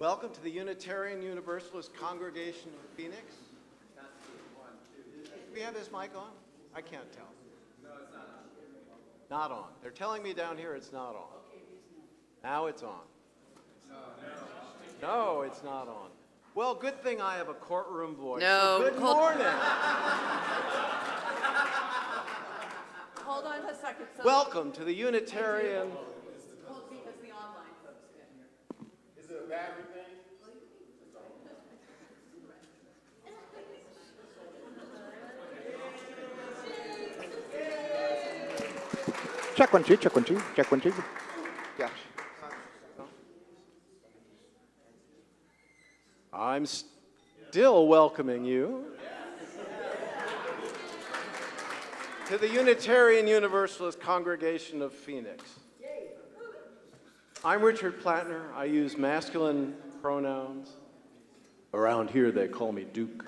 Welcome to the Unitarian Universalist Congregation of Phoenix. Do we have this mic on? I can't tell. No, it's not on. Not on. They're telling me down here it's not on. Now it's on. No, it's not on. Well, good thing I have a courtroom voice. No, So good morning. Hold on a second. Welcome to the Unitarian. Because the online folks get here. Is it a battery thing? Check one, two, check one, two, check one, two. Gosh. I'm still welcoming you to the Unitarian Universalist Congregation of Phoenix. I'm Richard Plattner. I use masculine pronouns. Around here, they call me Duke.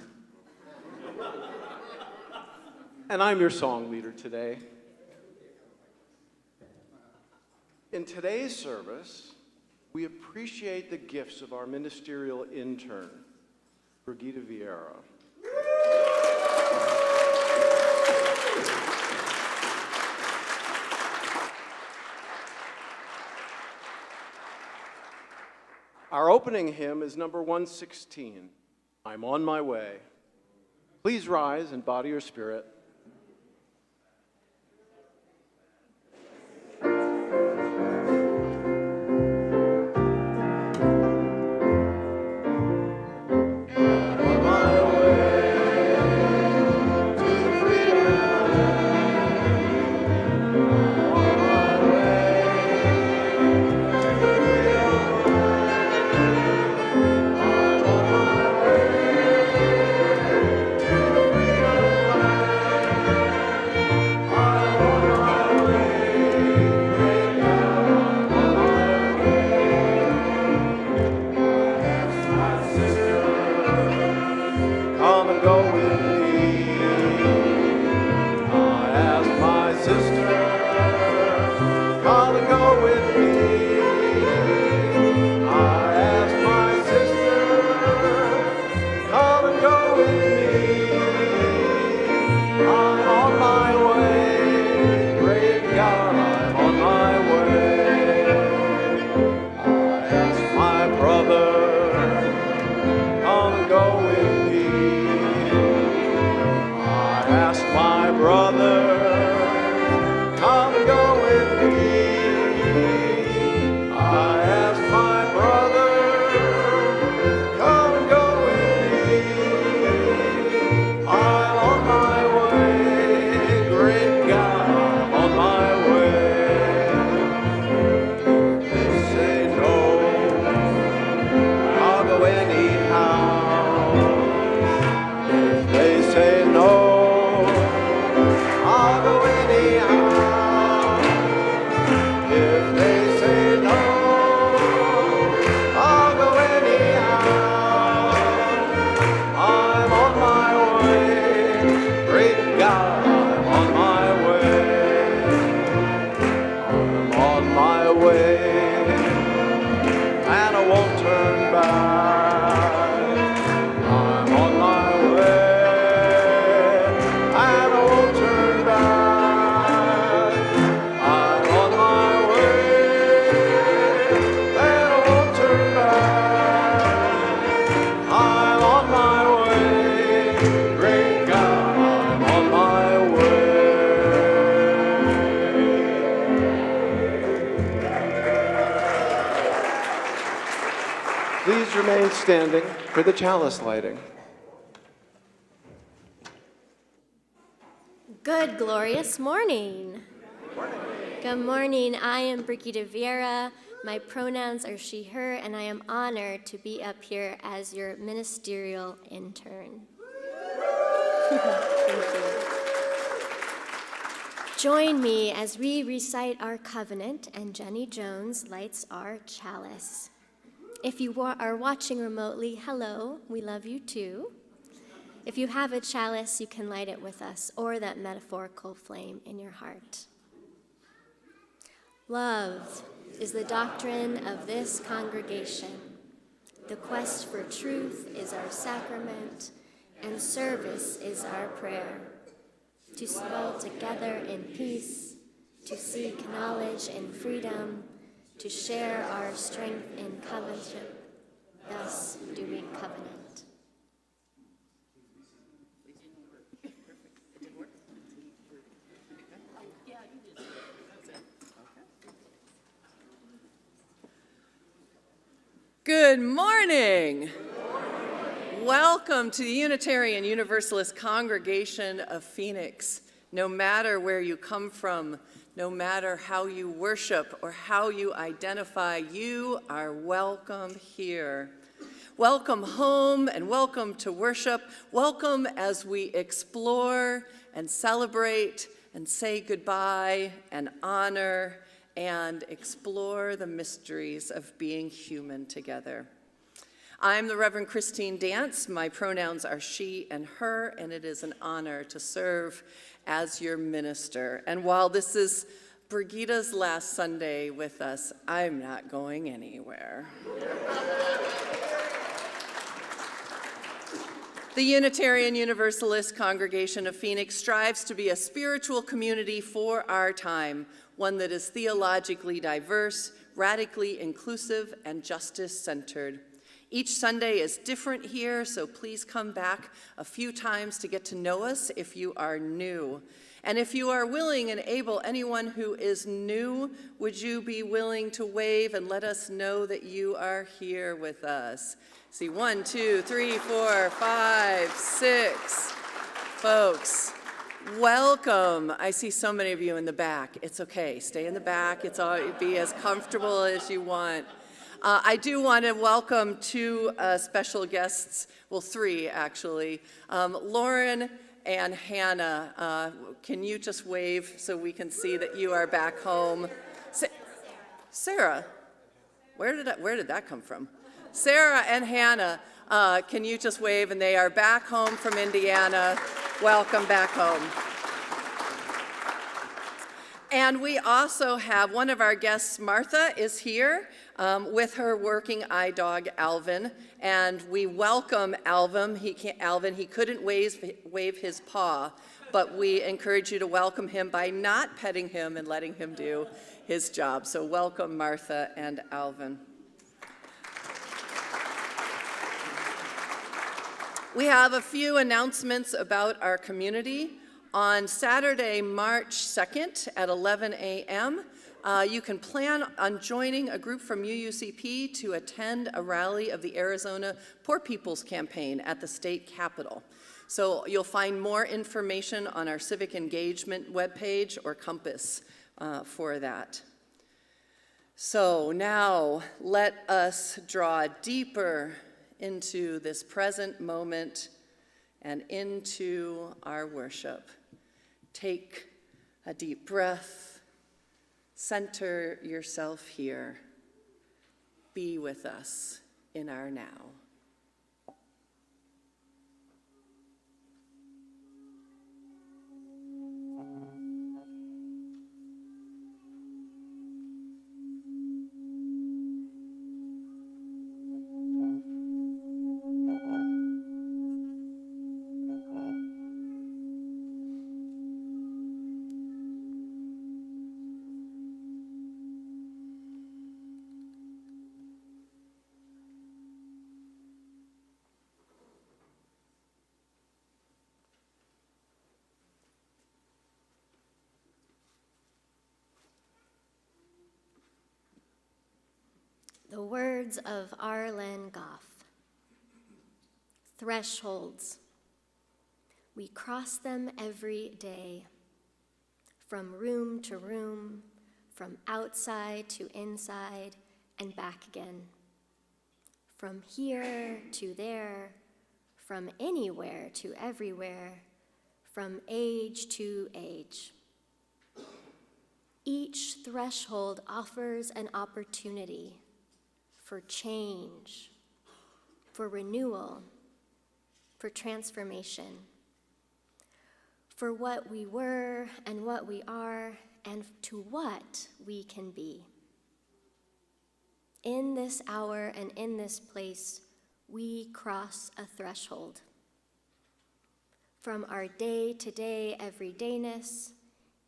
And I'm your song leader today. In today's service, we appreciate the gifts of our ministerial intern, Brigitte Vieira. Our opening hymn is number 116, I'm on my way. Please rise in body or spirit. Brother, come and go with me. away, and I won't turn back. I'm on my way, and I won't turn back. I'm on my way, and I won't turn back. I'm on my way, great God, I'm on my way. Please remain standing for the chalice lighting. Good, glorious morning. Good morning. I am Brigitte Vieira. My pronouns are she, her, and I am honored to be up here as your ministerial intern. Thank you. Join me as we recite our covenant and Jenny Jones lights our chalice. If you are watching remotely, hello, we love you too. If you have a chalice, you can light it with us, or that metaphorical flame in your heart. Love is the doctrine of this congregation. The quest for truth is our sacrament, and service is our prayer. To dwell together in peace, to seek knowledge in freedom, to share our strength in covenant, thus do we covenant. Good morning. Welcome to the Unitarian Universalist Congregation of Phoenix. No matter where you come from, no matter how you worship or how you identify, you are welcome here. Welcome home and welcome to worship. Welcome as we explore and celebrate and say goodbye and honor and explore the mysteries of being human together. I'm the Reverend Christine Dance. My pronouns are she and her, and it is an honor to serve as your minister. And while this is Brigitte's last Sunday with us, I'm not going anywhere. The Unitarian Universalist Congregation of Phoenix strives to be a spiritual community for our time, one that is theologically diverse, radically inclusive, and justice-centered. Each Sunday is different here, so please come back a few times to get to know us if you are new. And if you are willing and able, anyone who is new, would you be willing to wave and let us know that you are here with us? See, 1, 2, 3, 4, 5, 6 folks. Welcome. I see so many of you in the back. It's okay. Stay in the back. It's all, be as comfortable as you want. I do want to welcome two special guests, well, three actually. Lauren and Hannah, can you just wave so we can see that you are back home? Sarah, where did that come from? Sarah and Hannah, can you just wave? And they are back home from Indiana. Welcome back home. And we also have one of our guests, Martha, is here with her working eye dog, Alvin. And we welcome Alvin. He couldn't wave his paw, but we encourage you to welcome him by not petting him and letting him do his job. So welcome, Martha and Alvin. We have a few announcements about our community. On Saturday, March 2nd at 11 a.m., you can plan on joining a group from UUCP to attend a rally of the Arizona Poor People's Campaign at the state capitol. So you'll find more information on our civic engagement webpage or compass for that. So now let us draw deeper into this present moment and into our worship. Take a deep breath, center yourself here, be with us in our now. The words of Arlen Goff. Thresholds. We cross them every day, from room to room, from outside to inside, and back again. From here to there, from anywhere to everywhere, from age to age. Each threshold offers an opportunity for change, for renewal, for transformation, for what we were and what we are, and to what we can be. In this hour and in this place, we cross a threshold. From our day-to-day everydayness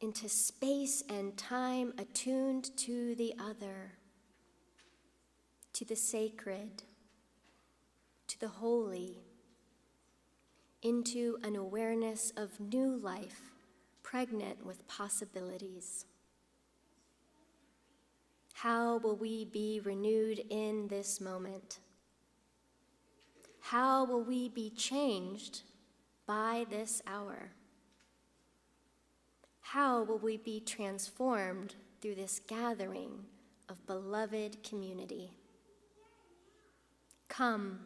into space and time attuned to the other, to the sacred, to the holy, into an awareness of new life, pregnant with possibilities. How will we be renewed in this moment? How will we be changed by this hour? How will we be transformed through this gathering of beloved community? Come,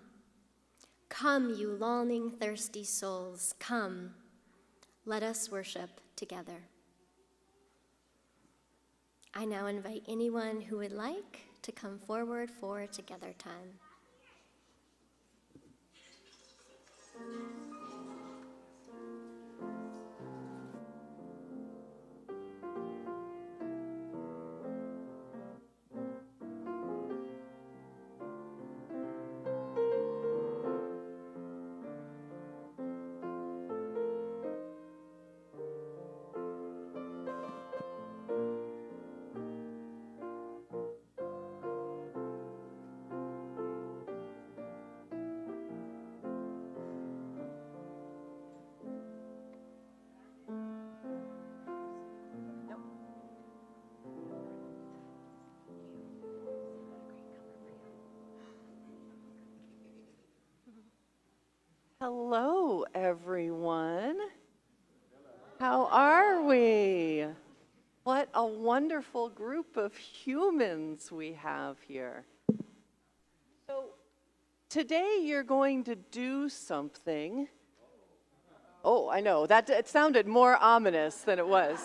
come, you longing, thirsty souls, come, let us worship together. I now invite anyone who would like to come forward for Together Time. Hello, everyone. How are we? What a wonderful group of humans we have here. So today you're going to do something. Oh, I know, it sounded more ominous than it was.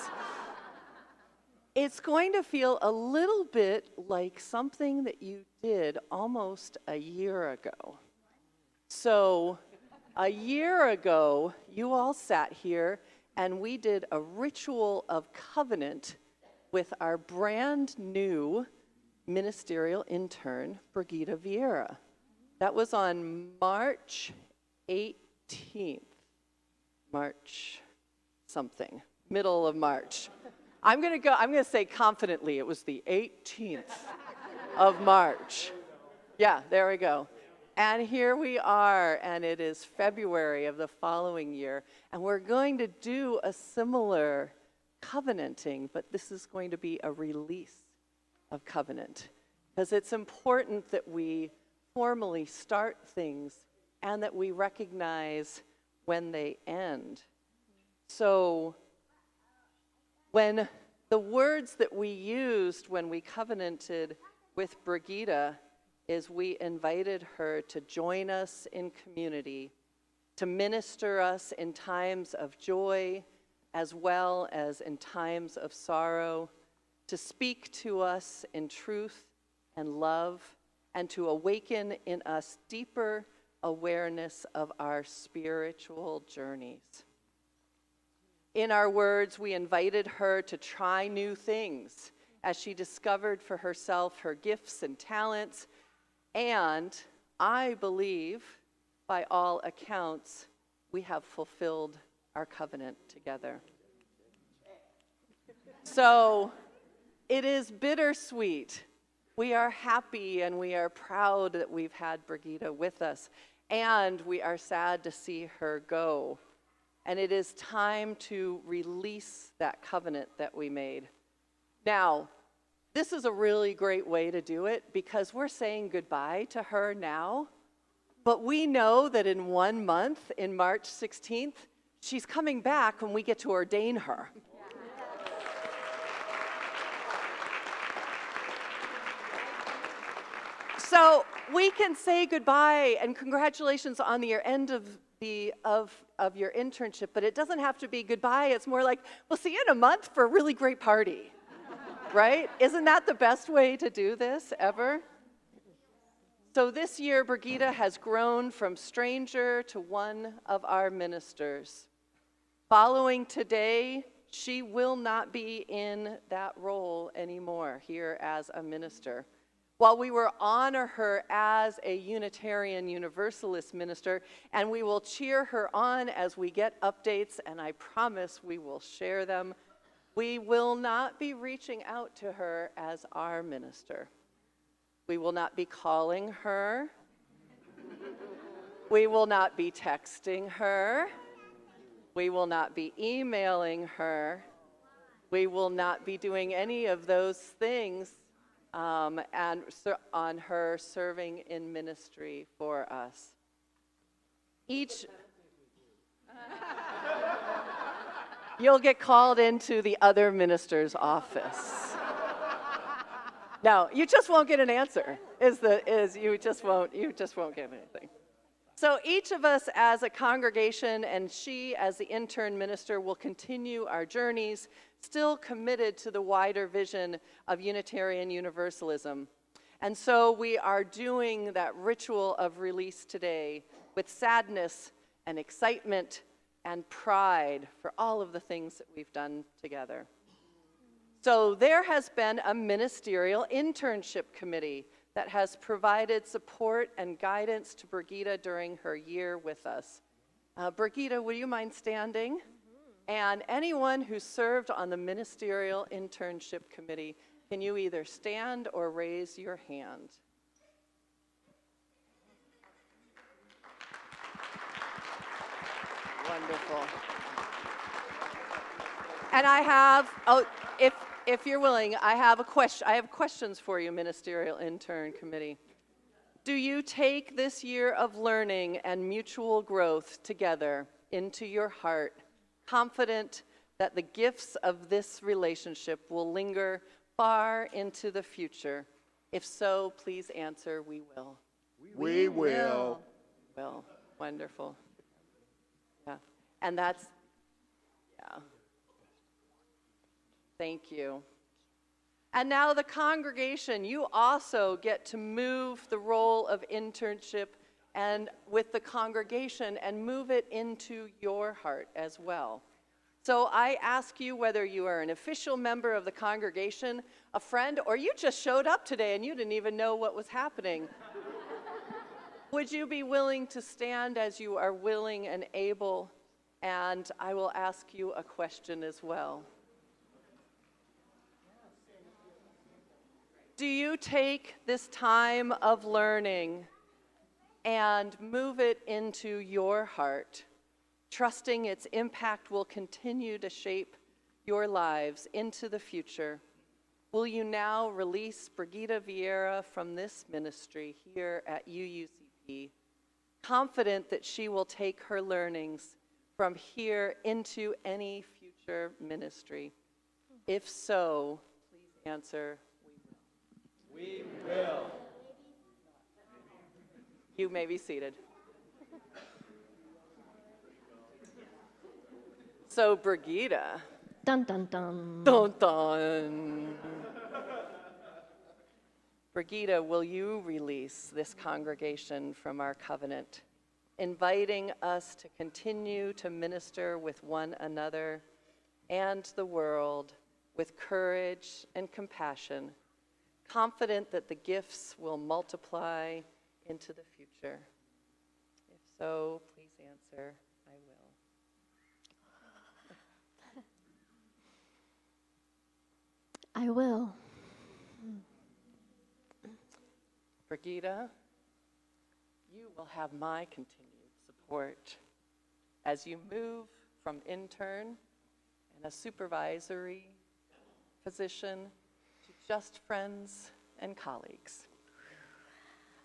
It's going to feel a little bit like something that you did almost a year ago. So a year ago, you all sat here and we did a ritual of covenant with our brand new ministerial intern, Brigida Vieira. That was on March 18th. March something, middle of March. I'm gonna say confidently it was the 18th of March. Yeah, there we go. And here we are, and it is February of the following year, and we're going to do a similar covenanting, but this is going to be a release of covenant, because it's important that we formally start things and that we recognize when they end. So when the words that we used when we covenanted with Brigida is we invited her to join us in community, to minister us in times of joy as well as in times of sorrow, to speak to us in truth and love, and to awaken in us deeper awareness of our spiritual journeys. In our words, we invited her to try new things as she discovered for herself her gifts and talents. And I believe, by all accounts, we have fulfilled our covenant together. So it is bittersweet. We are happy and we are proud that we've had Brigida with us. And we are sad to see her go. And it is time to release that covenant that we made. Now, This is a really great way to do it because we're saying goodbye to her now, but we know that in 1 month, in March 16th, she's coming back when we get to ordain her. So we can say goodbye and congratulations on the end of your internship, but it doesn't have to be goodbye. It's more like, we'll see you in a month for a really great party, right? Isn't that the best way to do this ever? So this year, Brigitte has grown from stranger to one of our ministers. Following today, she will not be in that role anymore here as a minister. While we will honor her as a Unitarian Universalist minister, and we will cheer her on as we get updates, and I promise we will share them, we will not be reaching out to her as our minister. We will not be calling her. We will not be texting her. We will not be emailing her. We will not be doing any of those things on her serving in ministry for us. You'll get called into the other minister's office. No, you just won't get an answer. You just won't get anything. So each of us as a congregation and she as the intern minister will continue our journeys, still committed to the wider vision of Unitarian Universalism. And so we are doing that ritual of release today with sadness and excitement and pride for all of the things that we've done together. So there has been a ministerial internship committee that has provided support and guidance to Brigitte during her year with us. Brigitte, would you mind standing? And anyone who served on the ministerial internship committee, can you either stand or raise your hand? Wonderful. And I have, if you're willing, I have questions for you, Ministerial Intern Committee. Do you take this year of learning and mutual growth together into your heart, confident that the gifts of this relationship will linger far into the future? If so, please answer, we will. We will. Well, wonderful. Yeah, and that's, yeah. Thank you. And now the congregation, you also get to move the role of internship and with the congregation and move it into your heart as well. So I ask you whether you are an official member of the congregation, a friend, or you just showed up today and you didn't even know what was happening. Would you be willing to stand as you are willing and able? And I will ask you a question as well. Do you take this time of learning and move it into your heart, trusting its impact will continue to shape your lives into the future? Will you now release Brigitte Vieira from this ministry here at UUCP, confident that she will take her learnings from here into any future ministry? If so, please answer, we will. You may be seated. So, Brigitte. Dun, dun, dun. Dun, dun. Brigitte, will you release this congregation from our covenant, inviting us to continue to minister with one another and the world with courage and compassion, confident that the gifts will multiply into the future? If so, please answer, I will. I will. Brigitte, you will have my continued support as you move from intern and a supervisory position to just friends and colleagues.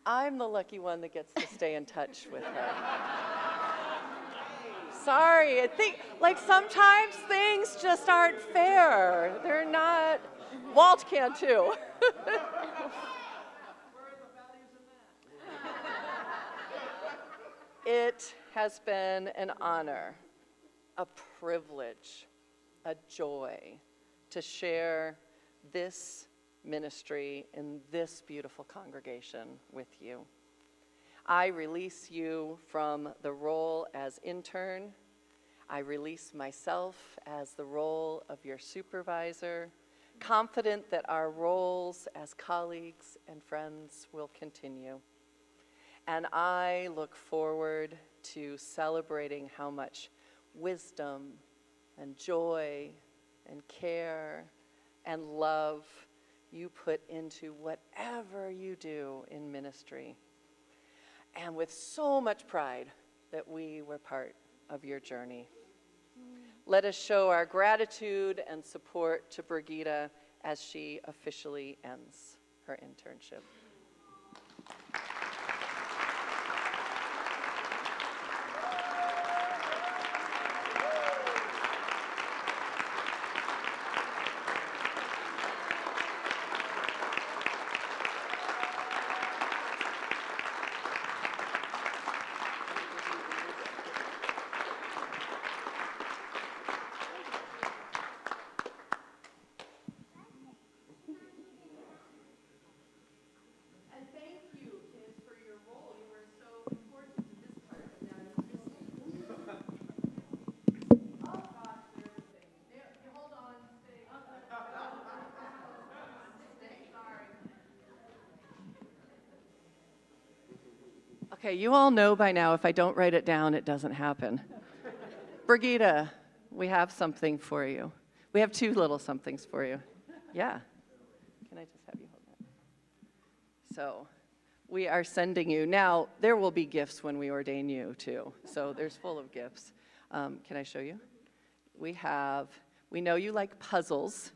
I'm the lucky one that gets to stay in touch with her. Sorry, I think, like, sometimes things just aren't fair. They're not. Walt can too. It has been an honor, a privilege, a joy to share this ministry in this beautiful congregation with you. I release you from the role as intern. I release myself as the role of your supervisor, confident that our roles as colleagues and friends will continue. And I look forward to celebrating how much wisdom and joy and care and love you put into whatever you do in ministry. And with so much pride that we were part of your journey. Let us show our gratitude and support to Brigitte as she officially ends her internship. Okay, you all know by now if I don't write it down, it doesn't happen. Brigitte, we have something for you. We have two little somethings for you. Yeah. Can I just have you hold that? So, we are sending you. Now, there will be gifts when we ordain you, too. So, there's full of gifts. Can I show you? We know you like puzzles,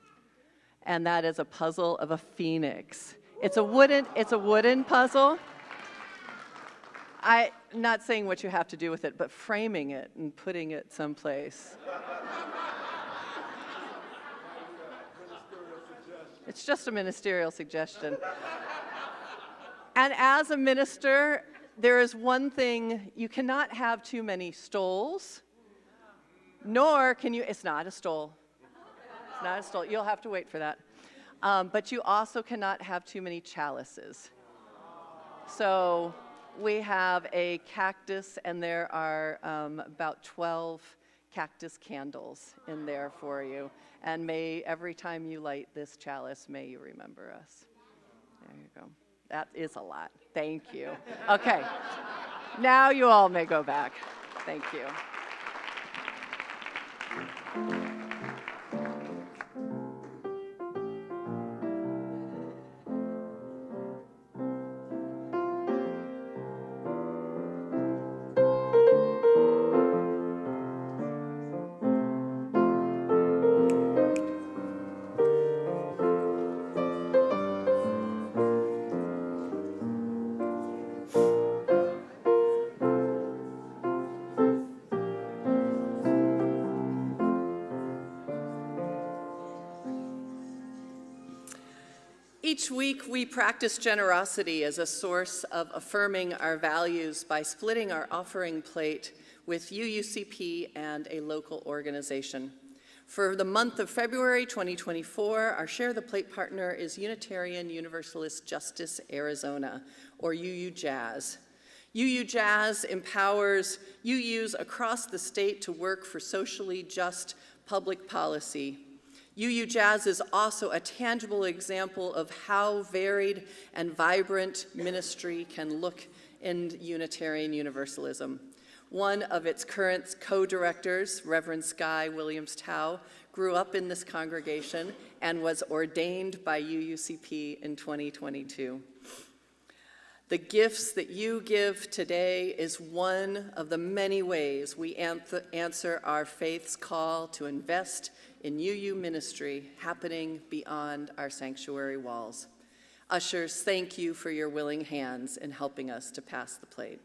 and that is a puzzle of a phoenix. It's a wooden puzzle. I'm not saying what you have to do with it, but framing it and putting it someplace. It's just a ministerial suggestion. And as a minister, there is one thing: you cannot have too many stoles, nor can you, it's not a stole. It's not a stole. You'll have to wait for that. But you also cannot have too many chalices. So we have a cactus, and there are about 12 cactus candles in there for you. And may every time you light this chalice, may you remember us. There you go. That is a lot. Thank you. Okay. Now you all may go back. Thank you. Each week, we practice generosity as a source of affirming our values by splitting our offering plate with UUCP and a local organization. For the month of February 2024, our Share the Plate partner is Unitarian Universalist Justice Arizona, or UU-JAZ. UU-JAZ empowers UUs across the state to work for socially just public policy. UU-JAZ is also a tangible example of how varied and vibrant ministry can look in Unitarian Universalism. One of its current co-directors, Reverend Skye Williams-Tao, grew up in this congregation and was ordained by UUCP in 2022. The gifts that you give today is one of the many ways we answer our faith's call to invest in UU ministry happening beyond our sanctuary walls. Ushers, thank you for your willing hands in helping us to pass the plate.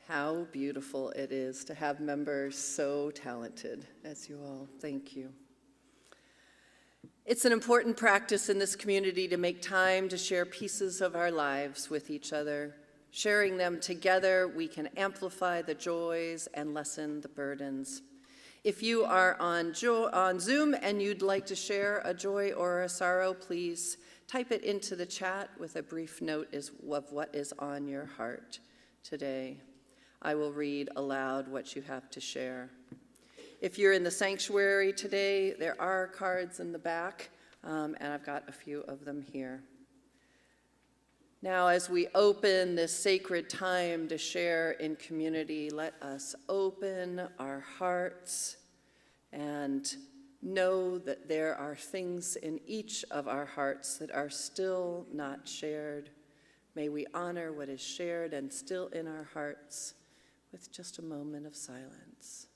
How beautiful it is to have members so talented as you all. Thank you. It's an important practice in this community to make time to share pieces of our lives with each other. Sharing them together, we can amplify the joys and lessen the burdens. If you are on Zoom and you'd like to share a joy or a sorrow, please type it into the chat with a brief note of what is on your heart today. I will read aloud what you have to share. If you're in the sanctuary today, there are cards in the back, and I've got a few of them here. Now, as we open this sacred time to share in community, let us open our hearts and know that there are things in each of our hearts that are still not shared. May we honor what is shared and still in our hearts with just a moment of silence.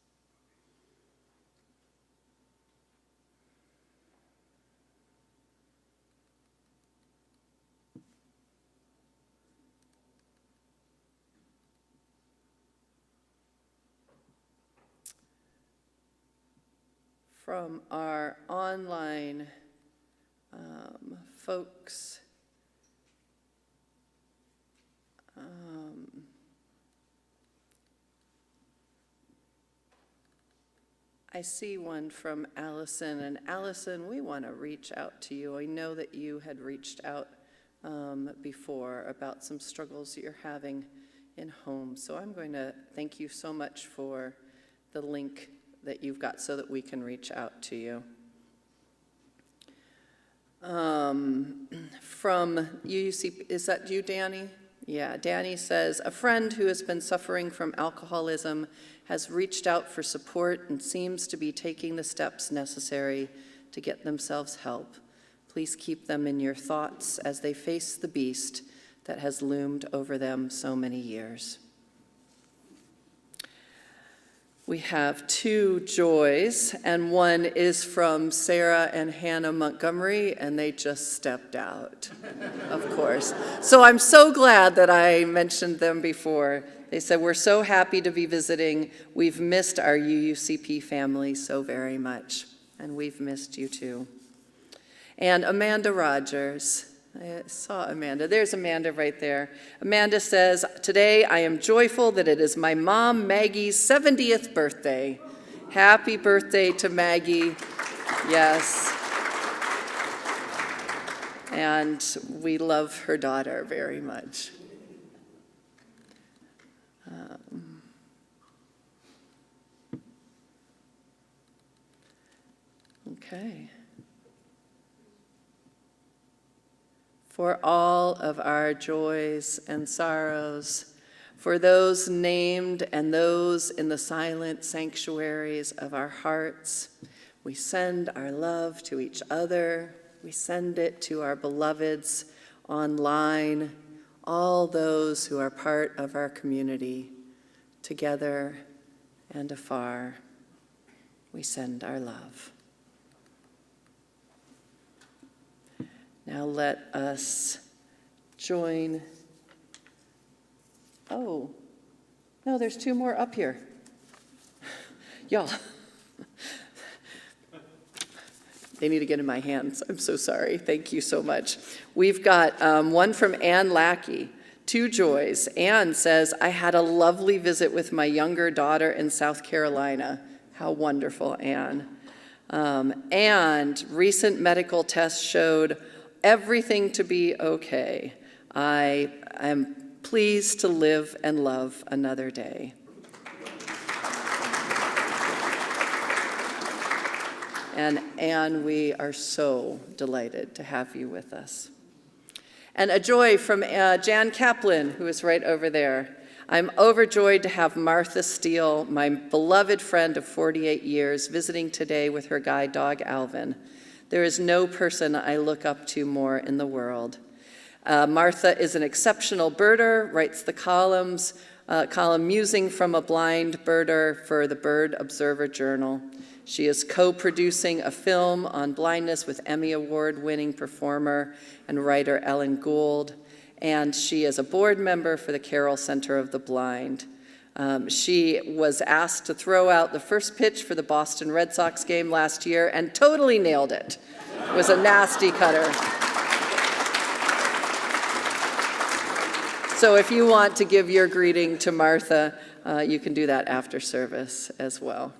From our online folks, I see one from Allison, and Allison, we want to reach out to you. I know that you had reached out before about some struggles that you're having in home, so I'm going to thank you so much for the link that you've got so that we can reach out to you. From UUCP, is that you, Danny? Yeah, Danny says, a friend who has been suffering from alcoholism has reached out for support and seems to be taking the steps necessary to get themselves help. Please keep them in your thoughts as they face the beast that has loomed over them so many years. We have two joys, and one is from Sarah and Hannah Montgomery, and they just stepped out, of course. So I'm so glad that I mentioned them before. They said, we're so happy to be visiting. We've missed our UUCP family so very much, and we've missed you too. And Amanda Rogers. I saw Amanda. There's Amanda right there. Amanda says, today I am joyful that it is my mom Maggie's 70th birthday. Happy birthday to Maggie. Yes. And we love her daughter very much. Okay. For all of our joys and sorrows, for those named and those in the silent sanctuaries of our hearts, we send our love to each other. We send it to our beloveds online, all those who are part of our community, together and afar. We send our love. Now let us join. Oh, no, there's two more up here. Y'all, they need to get in my hands. I'm so sorry. Thank you so much. We've got one from Ann Lackey, two joys. Ann says, I had a lovely visit with my younger daughter in South Carolina. How wonderful, Ann. And recent medical tests showed everything to be okay. I am pleased to live and love another day. And Anne, we are so delighted to have you with us. And a joy from Jan Kaplan, who is right over there. I'm overjoyed to have Martha Steele, my beloved friend of 48 years, visiting today with her guide dog, Alvin. There is no person I look up to more in the world. Martha is an exceptional birder, writes the column Musing from a Blind Birder for the Bird Observer Journal. She is co-producing a film on blindness with Emmy Award-winning performer and writer Ellen Gould, and she is a board member for the Carroll Center of the Blind. She was asked to throw out the first pitch for the Boston Red Sox game last year and totally nailed it. It was a nasty cutter. So if you want to give your greeting to Martha, you can do that after service as well.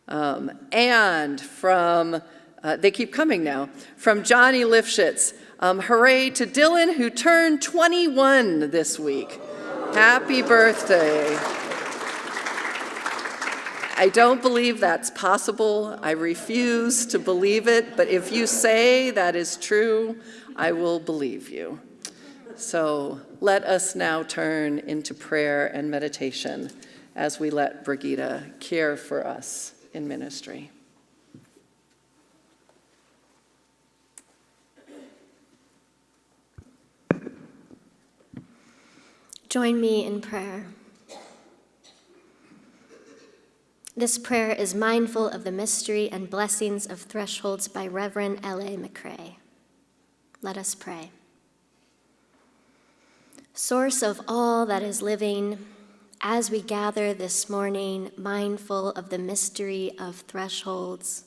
And from, they keep coming now, from Johnny Lifshitz, hooray to Dylan, who turned 21 this week. Happy birthday. I don't believe that's possible. I refuse to believe it, but if you say that is true, I will believe you. So let us now turn into prayer and meditation as we let Brigitte care for us in ministry. Join me in prayer. This prayer is mindful of the mystery and blessings of thresholds by Reverend L.A. McCrae. Let us pray. Source of all that is living, as we gather this morning, mindful of the mystery of thresholds,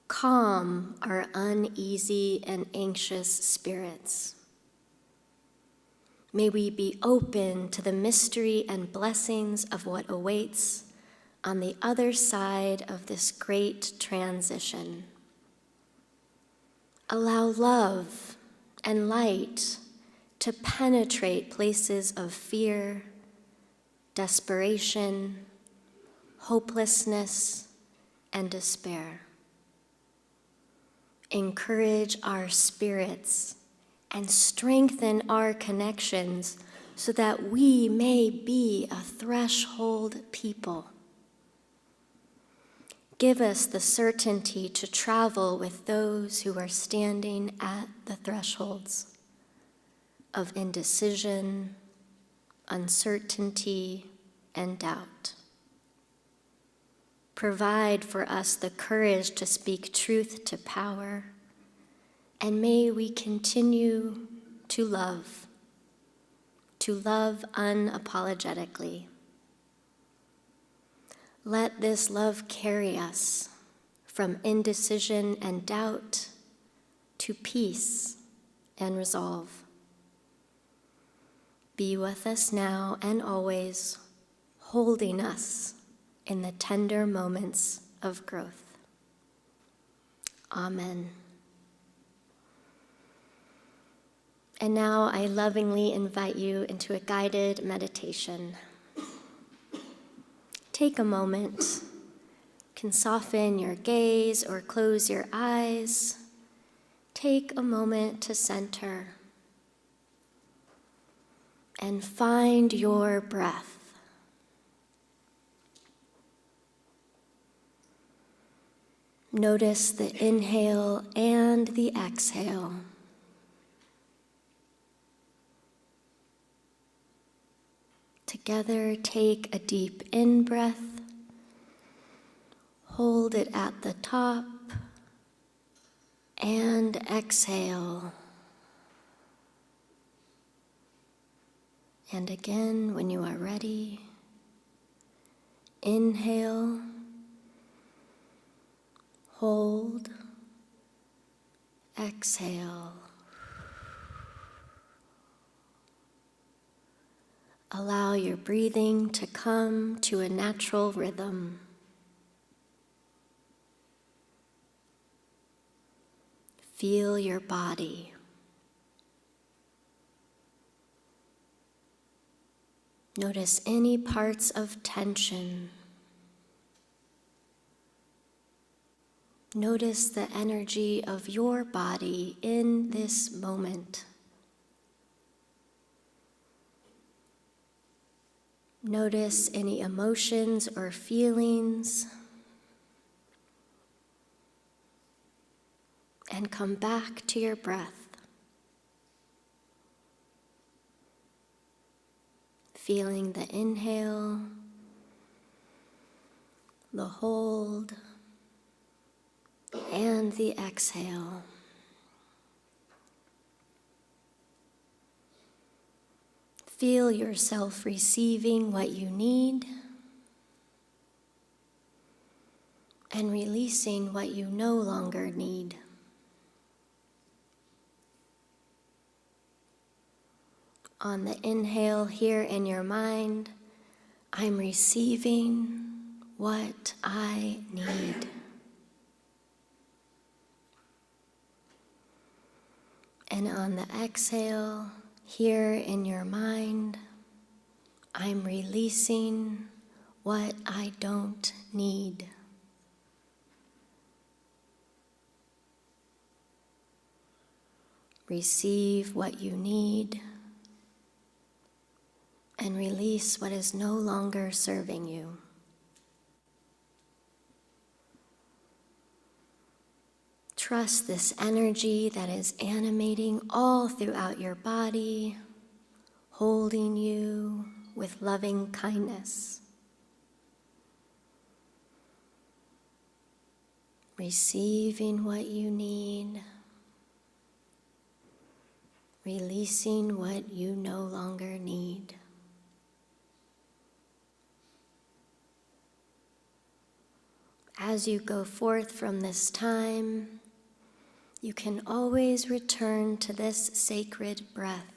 calm our uneasy and anxious spirits. May we be open to the mystery and blessings of what awaits on the other side of this great transition. Allow love and light to penetrate places of fear, desperation, hopelessness, and despair. Encourage our spirits and strengthen our connections so that we may be a threshold people. Give us the certainty to travel with those who are standing at the thresholds of indecision, uncertainty, and doubt. Provide for us the courage to speak truth to power, and may we continue to love unapologetically. Let this love carry us from indecision and doubt to peace and resolve. Be with us now and always, holding us in the tender moments of growth. Amen. And now I lovingly invite you into a guided meditation. Take a moment. You can soften your gaze or close your eyes. Take a moment to center and find your breath. Notice the inhale and the exhale. Together, take a deep in-breath, hold it at the top, and exhale. And again, when you are ready, inhale, hold, exhale. Allow your breathing to come to a natural rhythm. Feel your body. Notice any parts of tension. Notice the energy of your body in this moment. Notice any emotions or feelings, and come back to your breath. Feeling the inhale, the hold, and the exhale. Feel yourself receiving what you need and releasing what you no longer need. On the inhale, here in your mind, I'm receiving what I need. And on the exhale, here in your mind, I'm releasing what I don't need. Receive what you need and release what is no longer serving you. Trust this energy that is animating all throughout your body, holding you with loving kindness. Receiving what you need, releasing what you no longer need. As you go forth from this time, you can always return to this sacred breath,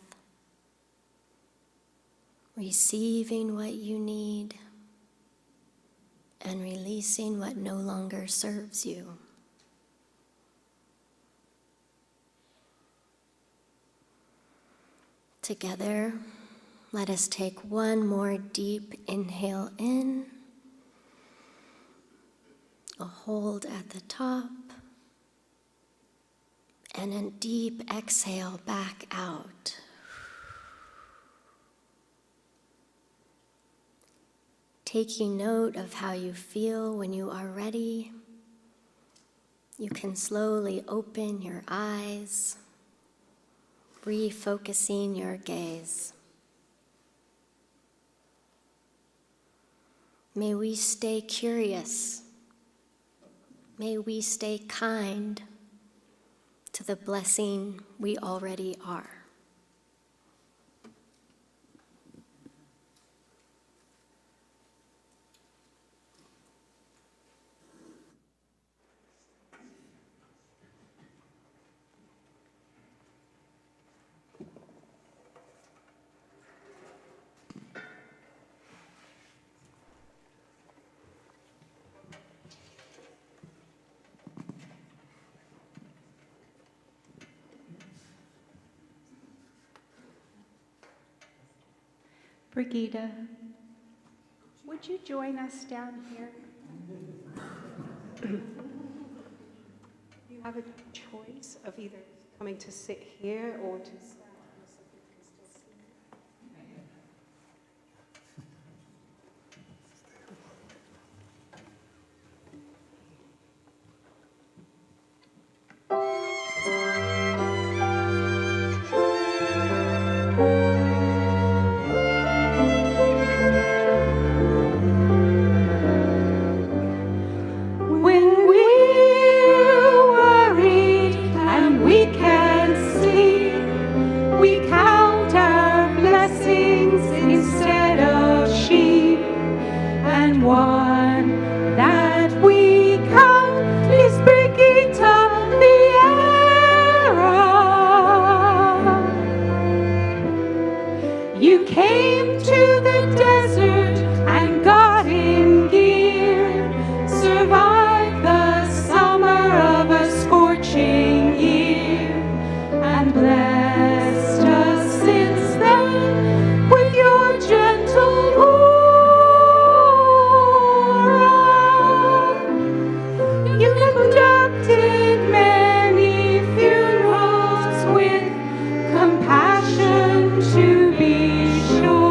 receiving what you need and releasing what no longer serves you. Together, let us take one more deep inhale in, a hold at the top, and a deep exhale back out. Taking note of how you feel when you are ready, you can slowly open your eyes, refocusing your gaze. May we stay curious. May we stay kind to the blessing we already are. Brigida, would you join us down here? You have a choice of either coming to sit here or to stand. You came to the desert and got in gear, survived the summer of a scorching year, and blessed us since then with your gentle aura. You conducted many funerals with compassion to be sure.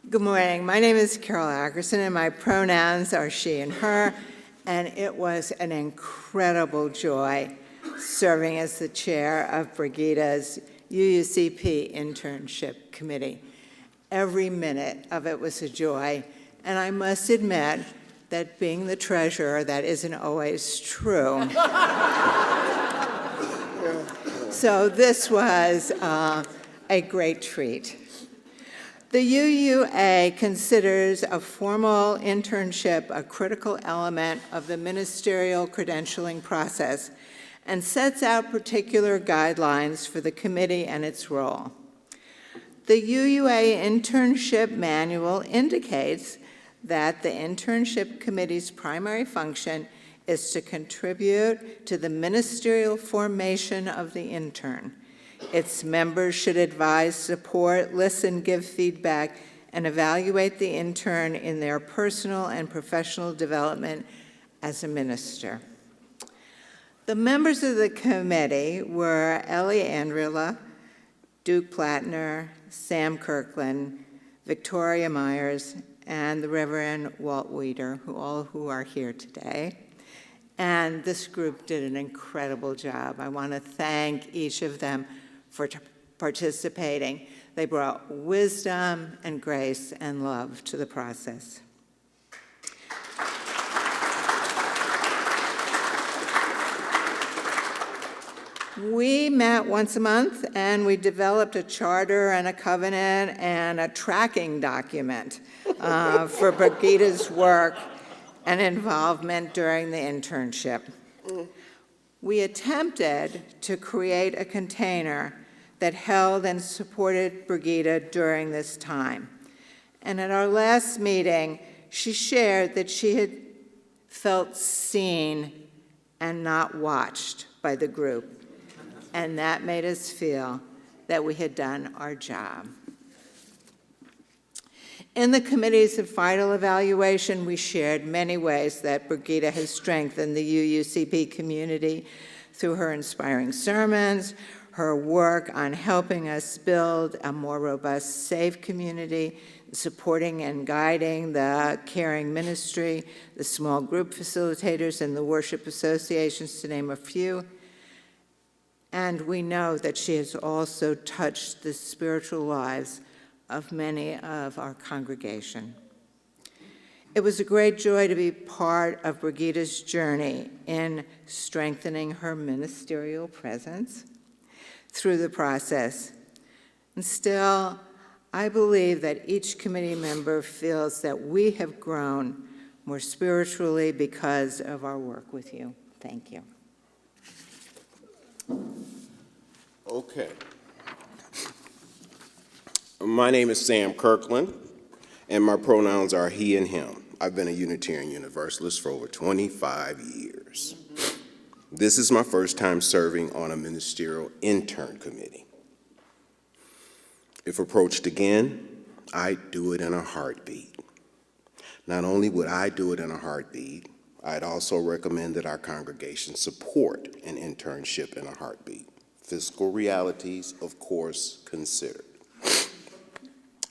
Good morning. My name is Carol Ackerson, and my pronouns are she and her, and it was an incredible joy serving as the chair of Brigida's UUCP Internship Committee. Every minute of it was a joy, and I must admit that being the treasurer, that isn't always true. So this was a great treat. The UUA considers a formal internship a critical element of the ministerial credentialing process and sets out particular guidelines for the committee and its role. The UUA internship manual indicates that the internship committee's primary function is to contribute to the ministerial formation of the intern. Its members should advise, support, listen, give feedback, and evaluate the intern in their personal and professional development as a minister. The members of the committee were Ellie Andrila, Duke Plattner, Sam Kirkland, Victoria Myers, and the Reverend Walt Weeder, who are here today. And this group did an incredible job. I want to thank each of them for participating. They brought wisdom and grace and love to the process. We met once a month, and we developed a charter and a covenant and a tracking document for Brigida's work and involvement during the internship. We attempted to create a container that held and supported Brigida during this time. And at our last meeting, she shared that she had felt seen and not watched by the group. And that made us feel that we had done our job. In the committee's final evaluation, we shared many ways that Brigida has strengthened the UUCP community through her inspiring sermons, her work on helping us build a more robust, safe community, supporting and guiding the caring ministry, the small group facilitators, and the worship associations, to name a few. And we know that she has also touched the spiritual lives of many of our congregation. It was a great joy to be part of Brigida's journey in strengthening her ministerial presence through the process. And still, I believe that each committee member feels that we have grown more spiritually because of our work with you. Thank you. Okay. My name is Sam Kirkland, and my pronouns are he and him. I've been a Unitarian Universalist for over 25 years. This is my first time serving on a ministerial intern committee. If approached again, I'd do it in a heartbeat. Not only would I do it in a heartbeat, I'd also recommend that our congregation support an internship in a heartbeat. Fiscal realities, of course, considered.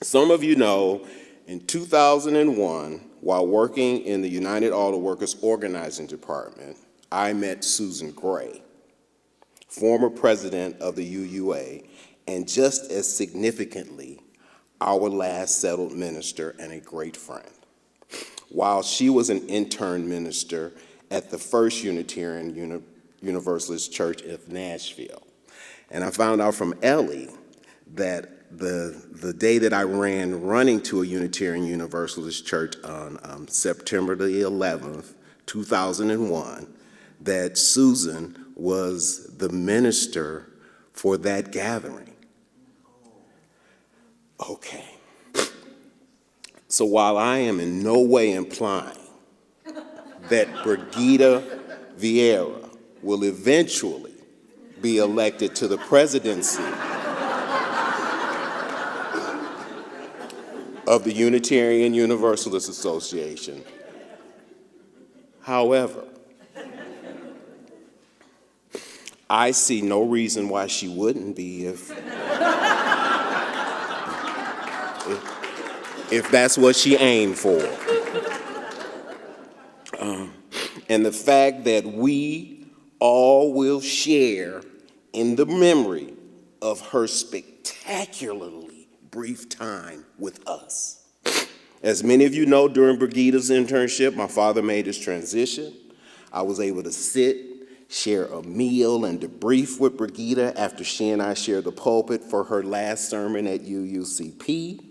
Some of you know, in 2001, while working in the United Auto Workers Organizing Department, I met Susan Gray, former president of the UUA, and just as significantly, our last settled minister and a great friend. While she was an intern minister at the First Unitarian Universalist Church of Nashville. And I found out from Ellie that the day that I ran running to a Unitarian Universalist church on September the 11th, 2001, that Susan was the minister for that gathering. Okay. So while I am in no way implying that Brigida Vieira will eventually be elected to the presidency of the Unitarian Universalist Association, however, I see no reason why she wouldn't be if that's what she aimed for. And the fact that we all will share in the memory of her spectacularly brief time with us. As many of you know, during Brigida's internship, my father made his transition. I was able to sit, share a meal, and debrief with Brigida after she and I shared the pulpit for her last sermon at UUCP.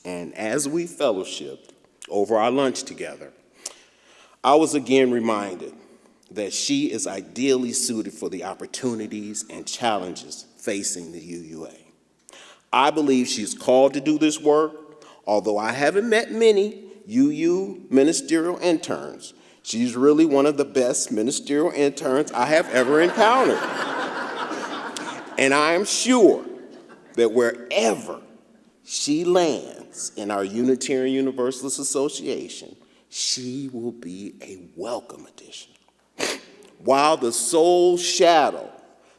And as we fellowshipped over our lunch together, I was again reminded that she is ideally suited for the opportunities and challenges facing the UUA. I believe she's called to do this work. Although I haven't met many UU ministerial interns, she's really one of the best ministerial interns I have ever encountered. And I am sure that wherever she lands in our Unitarian Universalist Association, she will be a welcome addition. While the sole shadow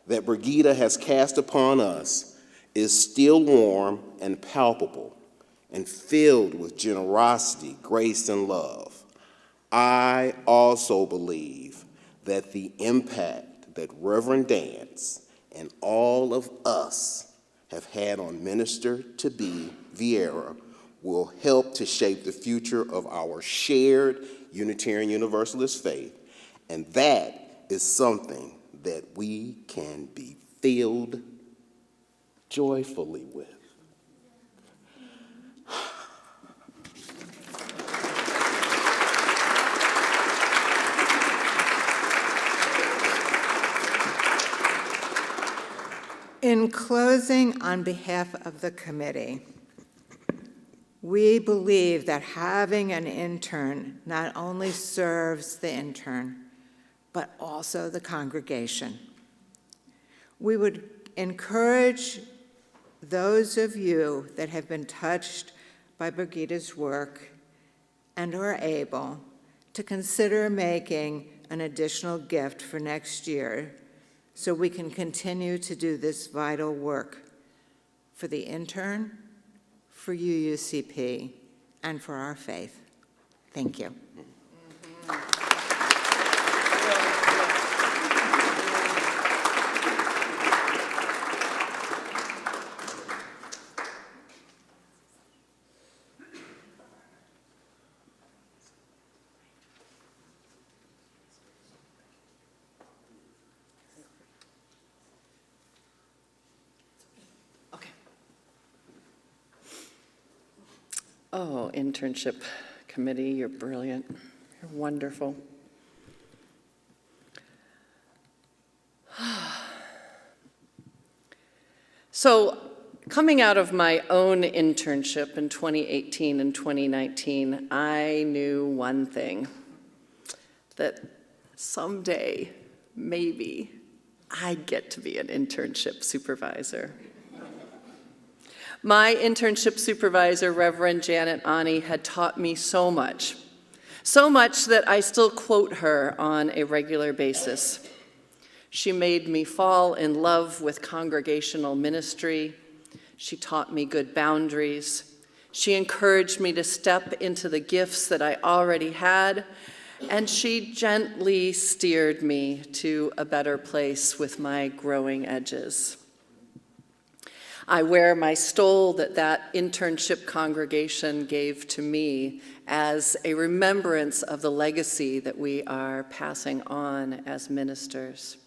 that Brigida has cast upon us is still warm and palpable and filled with generosity, grace, and love, I also believe that the impact that Reverend Dance and all of us have had on Minister-to-be Vieira will help to shape the future of our shared Unitarian Universalist faith, and that is something that we can be filled joyfully with. In closing, on behalf of the committee, we believe that having an intern not only serves the intern, but also the congregation. We would encourage those of you that have been touched by Brigida's work and are able to consider making an additional gift for next year so we can continue to do this vital work for the intern, for UUCP, and for our faith. Thank you. Oh, internship committee, you're brilliant. You're wonderful. So, coming out of my own internship in 2018 and 2019, I knew one thing, that someday, maybe, I'd get to be an internship supervisor. My internship supervisor, Reverend Janet Ani, had taught me so much that I still quote her on a regular basis. She made me fall in love with congregational ministry. She taught me good boundaries. She encouraged me to step into the gifts that I already had, and she gently steered me to a better place with my growing edges. I wear my stole that internship congregation gave to me as a remembrance of the legacy that we are passing on as ministers.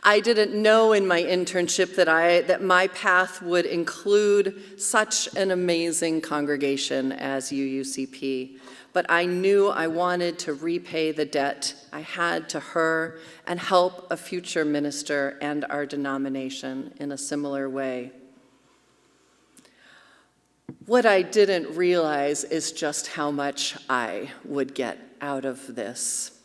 I didn't know in my internship that my path would include such an amazing congregation as UUCP, but I knew I wanted to repay the debt I had to her and help a future minister and our denomination in a similar way. What I didn't realize is just how much I would get out of this.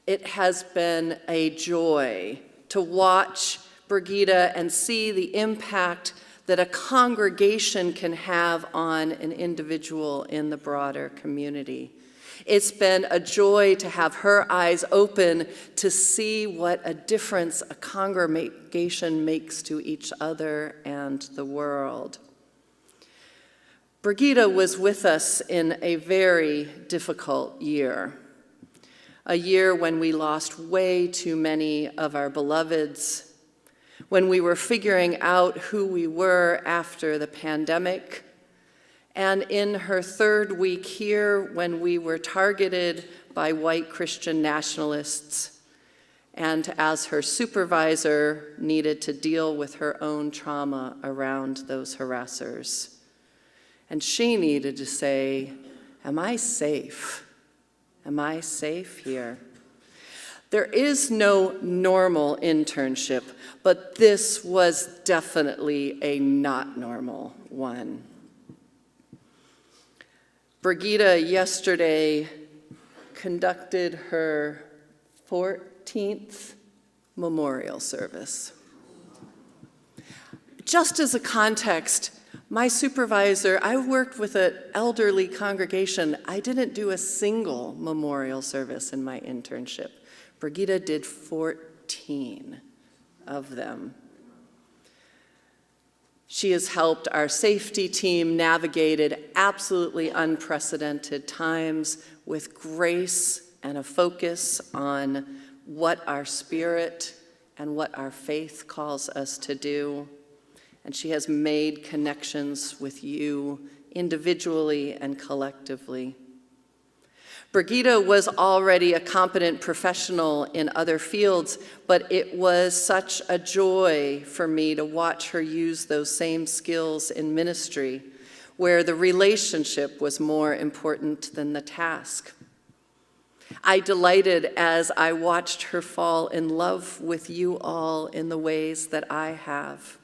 It has been a joy to watch Brigida and see the impact that a congregation can have on an individual in the broader community. It's been a joy to have her eyes open to see what a difference a congregation makes to each other and the world. Brigida was with us in a very difficult year, a year when we lost way too many of our beloveds, when we were figuring out who we were after the pandemic, and in her third week here when we were targeted by white Christian nationalists, and as her supervisor needed to deal with her own trauma around those harassers. And she needed to say, am I safe? Am I safe here? There is no normal internship, but this was definitely a not normal one. Brigida yesterday conducted her 14th memorial service. Just as a context, my supervisor, I worked with an elderly congregation. I didn't do a single memorial service in my internship. Brigida did 14 of them. She has helped our safety team navigate absolutely unprecedented times with grace and a focus on what our spirit and what our faith calls us to do. And she has made connections with you individually and collectively. Brigida was already a competent professional in other fields, but it was such a joy for me to watch her use those same skills in ministry, where the relationship was more important than the task. I delighted as I watched her fall in love with you all in the ways that I have.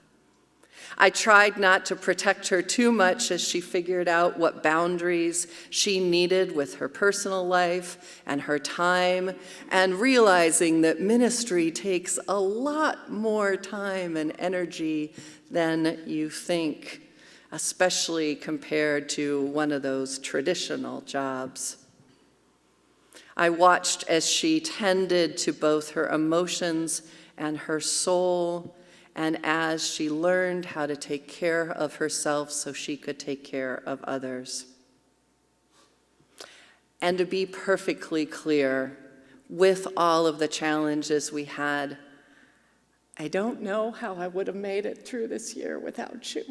I tried not to protect her too much as she figured out what boundaries she needed with her personal life and her time, and realizing that ministry takes a lot more time and energy than you think, especially compared to one of those traditional jobs. I watched as she tended to both her emotions and her soul, and as she learned how to take care of herself so she could take care of others. And to be perfectly clear, with all of the challenges we had, I don't know how I would have made it through this year without you.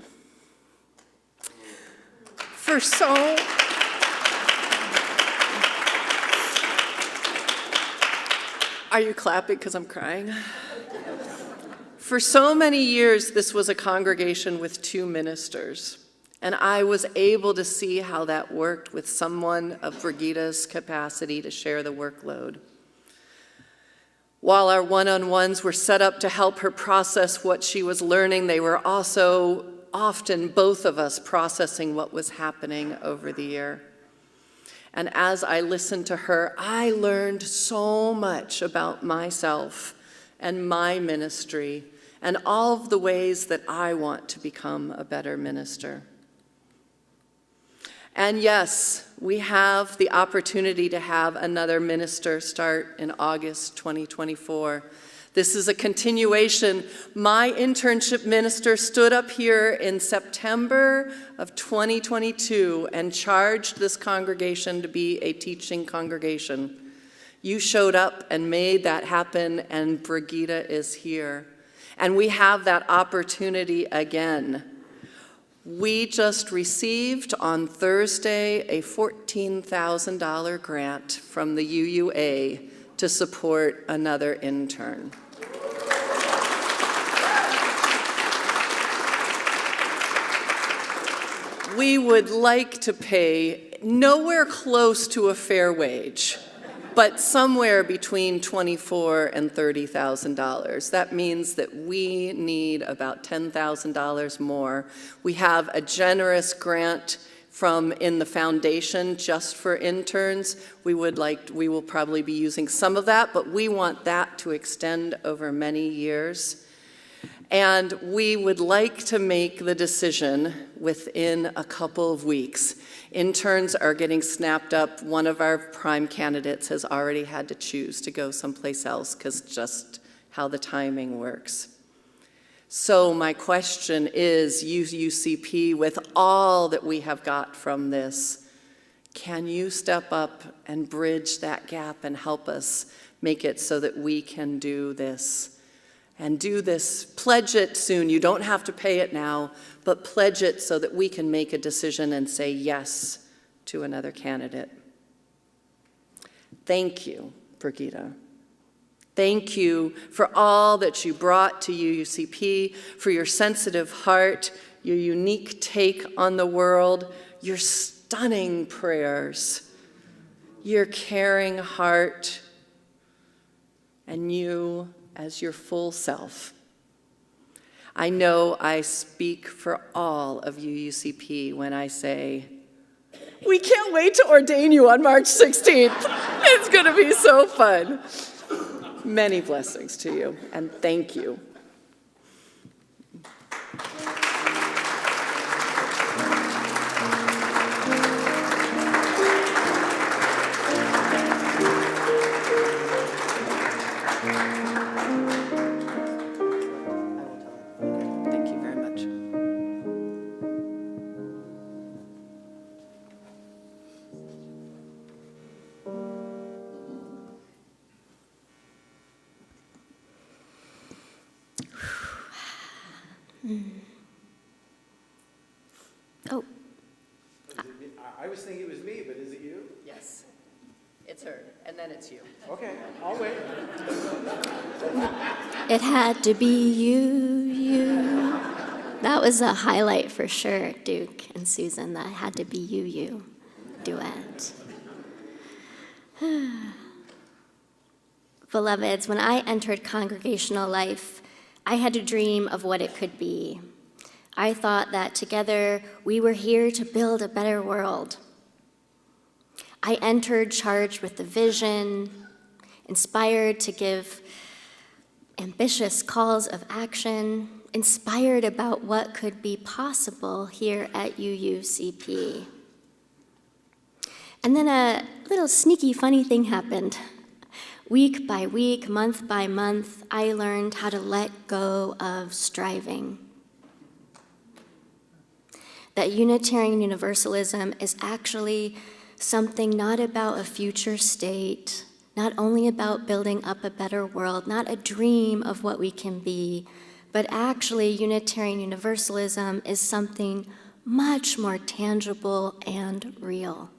Are you clapping because I'm crying? For so many years, this was a congregation with 2 ministers, and I was able to see how that worked with someone of Brigida's capacity to share the workload. While our one-on-ones were set up to help her process what she was learning, they were also often both of us processing what was happening over the year. And as I listened to her, I learned so much about myself and my ministry and all of the ways that I want to become a better minister. And yes, we have the opportunity to have another minister start in August 2024. This is a continuation. My internship minister stood up here in September of 2022 and charged this congregation to be a teaching congregation. You showed up and made that happen, and Brigida is here. And we have that opportunity again. We just received on Thursday a $14,000 grant from the UUA to support another intern. We would like to pay nowhere close to a fair wage, but somewhere between $24,000 and $30,000. That means that we need about $10,000 more. We have a generous grant from in the foundation just for interns. We will probably be using some of that, but we want that to extend over many years. And we would like to make the decision within a couple of weeks. Interns are getting snapped up. One of our prime candidates has already had to choose to go someplace else because just how the timing works. So my question is, UUCP, with all that we have got from this, can you step up and bridge that gap and help us make it so that we can do this? And do this, pledge it soon. You don't have to pay it now, but pledge it so that we can make a decision and say yes to another candidate. Thank you, Brigitte. Thank you for all that you brought to UUCP, for your sensitive heart, your unique take on the world, your stunning prayers, your caring heart, and you as your full self. I know I speak for all of UUCP when I say, we can't wait to ordain you on March 16th. It's going to be so fun. Many blessings to you, and thank you. Thank you very much. Oh, I was thinking it was me, but is it you? Yes, it's her, and then it's you. Okay, I'll wait. it had to be you. That was a highlight for sure, Duke and Susan. That had to be you duet. Beloveds, when I entered congregational life, I had to dream of what it could be. I thought that together we were here to build a better world. I entered charged with the vision, inspired to give ambitious calls of action, inspired about what could be possible here at UUCP. And then a little sneaky funny thing happened. Week by week, month by month, I learned how to let go of striving. That Unitarian Universalism is actually something not about a future state, not only about building up a better world, not a dream of what we can be, but actually Unitarian Universalism is something much more tangible and real.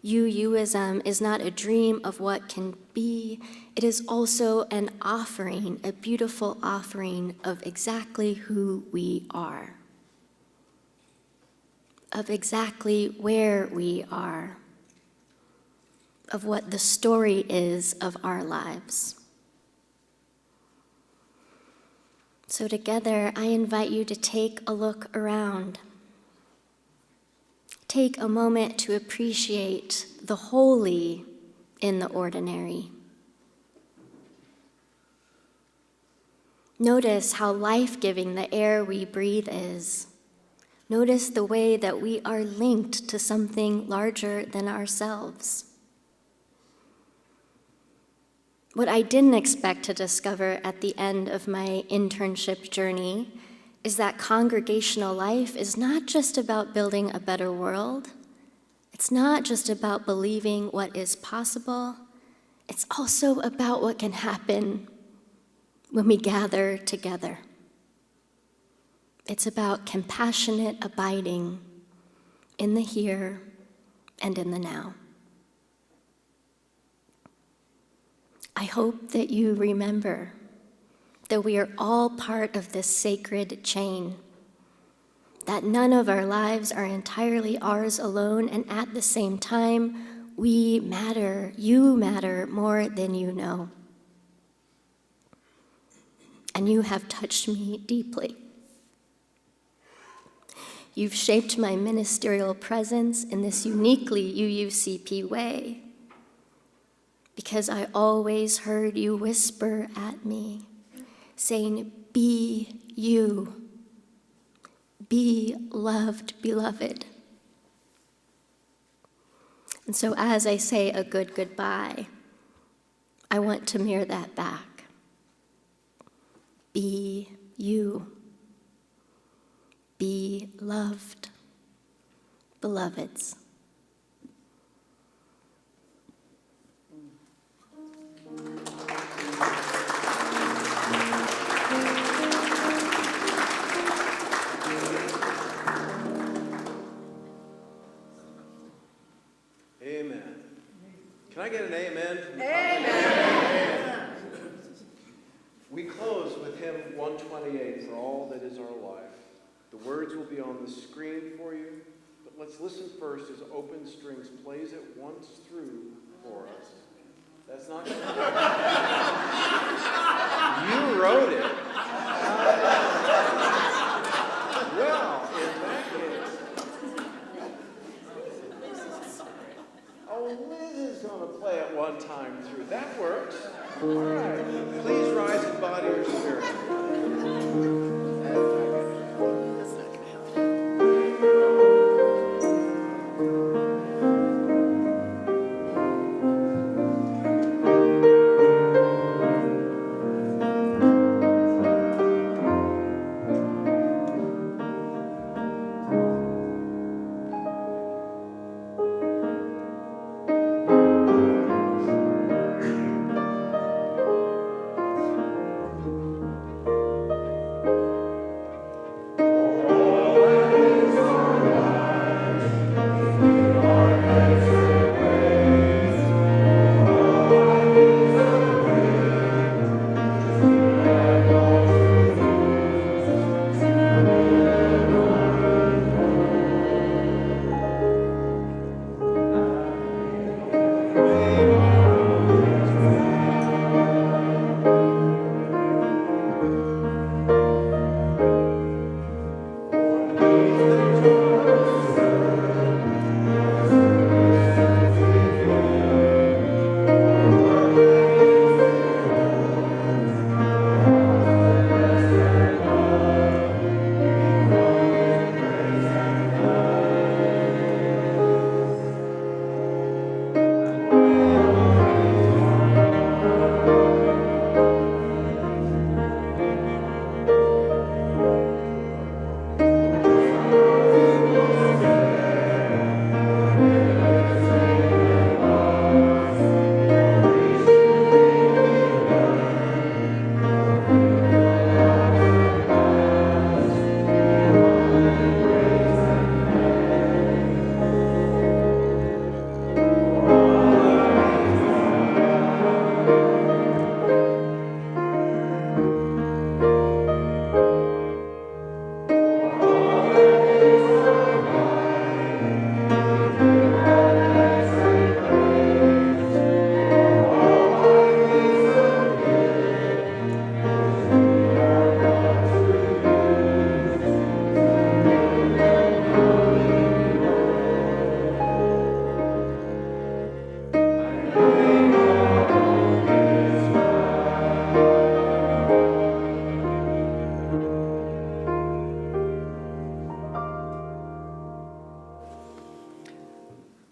UUism is not a dream of what can be, it is also an offering, a beautiful offering of exactly who we are, of exactly where we are, of what the story is of our lives. So together, I invite you to take a look around. Take a moment to appreciate the holy in the ordinary. Notice how life-giving the air we breathe is. Notice the way that we are linked to something larger than ourselves. What I didn't expect to discover at the end of my internship journey is that congregational life is not just about building a better world. It's not just about believing what is possible. It's also about what can happen when we gather together. It's about compassionate abiding in the here and in the now. I hope that you remember that we are all part of this sacred chain, that none of our lives are entirely ours alone, and at the same time, we matter, you matter more than you know. And you have touched me deeply. You've shaped my ministerial presence in this uniquely UUCP way, because I always heard you whisper at me, saying, be you, be loved, beloved. And so as I say a good goodbye, I want to mirror that back. Be you. Be loved. Beloveds. Amen. Can I get an amen? Amen. We close with hymn 128, For All That Is Our Life. The words will be on the screen for you, but let's listen first as Open Strings plays it once through for us. That's not going to You wrote it. Well, in that case. Oh, Liz is going to play it one time through. That works. All right. Please rise in body or spirit.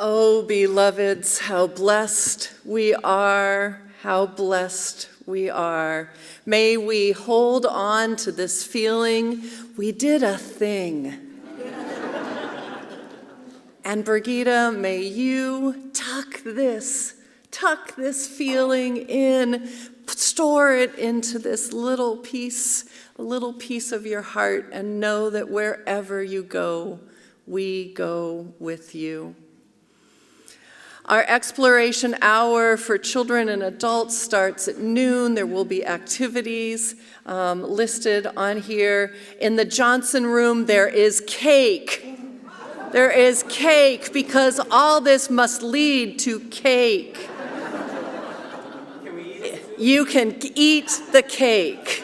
Oh, beloveds, how blessed we are, how blessed we are. May we hold on to this feeling, we did a thing. And Brigitte, may you tuck this feeling in, store it into this little piece of your heart, and know that wherever you go, we go with you. Our exploration hour for children and adults starts at noon. There will be activities listed on here. In the Johnson room, there is cake. There is cake, because all this must lead to cake. You can eat the cake.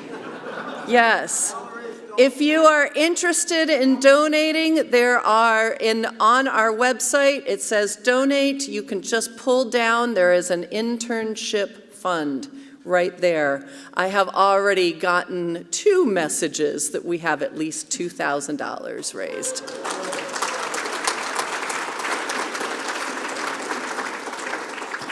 Yes. If you are interested in donating, there are on our website, it says donate. You can just pull down, there is an internship fund right there. I have already gotten 2 messages that we have at least $2,000 raised.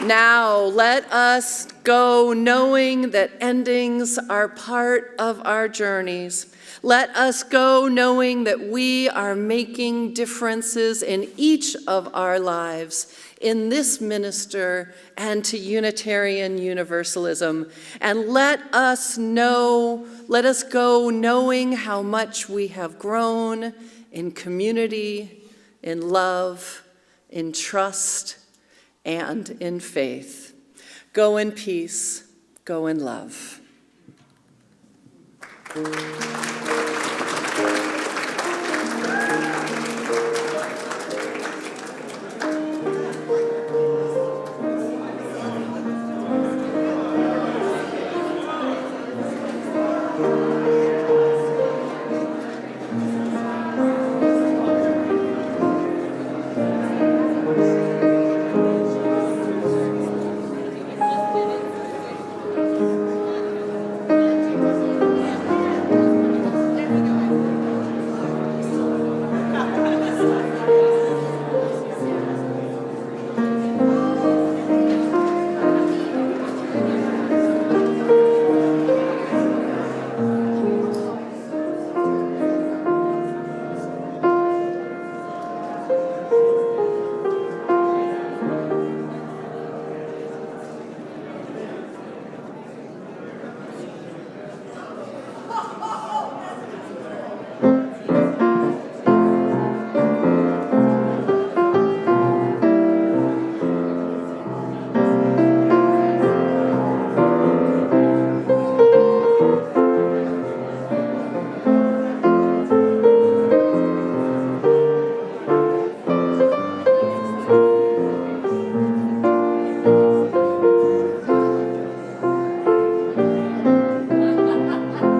Now let us go knowing that endings are part of our journeys. Let us go knowing that we are making differences in each of our lives, in this minister and to Unitarian Universalism. And let us go knowing how much we have grown in community, in love, in trust, and in faith. Go in peace, go in love.